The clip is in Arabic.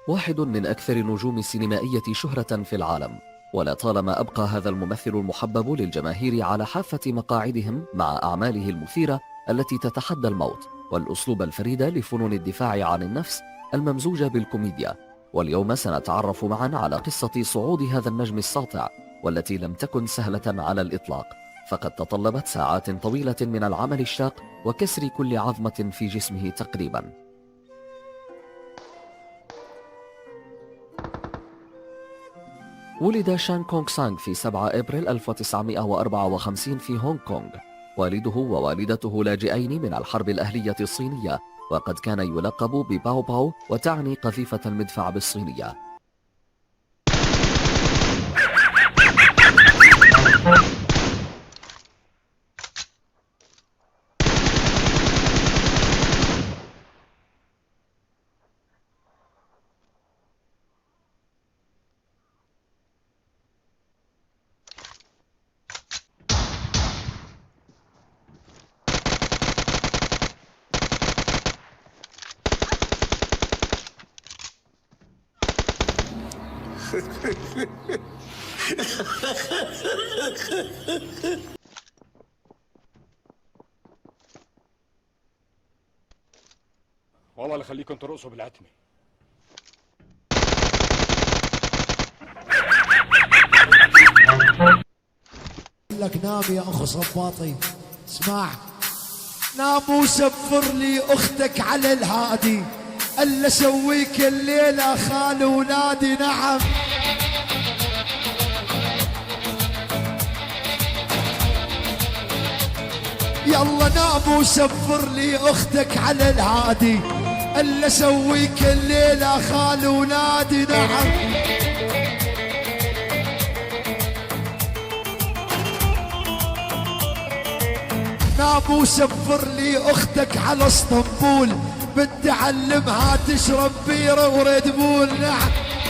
واحد من أكثر النجوم السينمائية شهرة في العالم، ولطالما أبقى هذا الممثل المحبب للجماهير على حافة مقاعدهم مع أعماله المثيرة التي تتحدى الموت والأسلوب الفريد لفنون الدفاع عن النفس الممزوجة بالكوميديا. واليوم سنتعرف معا على قصة صعود هذا النجم الساطع، والتي لم تكن سهلة على الإطلاق، فقد تطلبت ساعات طويلة من العمل الشاق وكسر كل عظمة في جسمه تقريبا. ولد شان كونغ سانغ في 7 أبريل 1954 في هونغ كونغ. والده ووالدته لاجئين من الحرب الأهلية الصينية، وقد كان يلقب بباو باو، وتعني قذيفة المدفع بالصينية. والله اللي يخليكم ترقصوا بالعتمة. لك نام يا اخو صباطي، اسمع. نام وسفر لي اختك على الهادي، الا اسويك الليله خال ولادي. نعم يلا نام وسفر لي اختك على الهادي، الا اسويك الليله خال ولادي. نعم نام وسفر لي اختك على اسطنبول، بدي اعلمها تشرب بيره وريد بول. نعم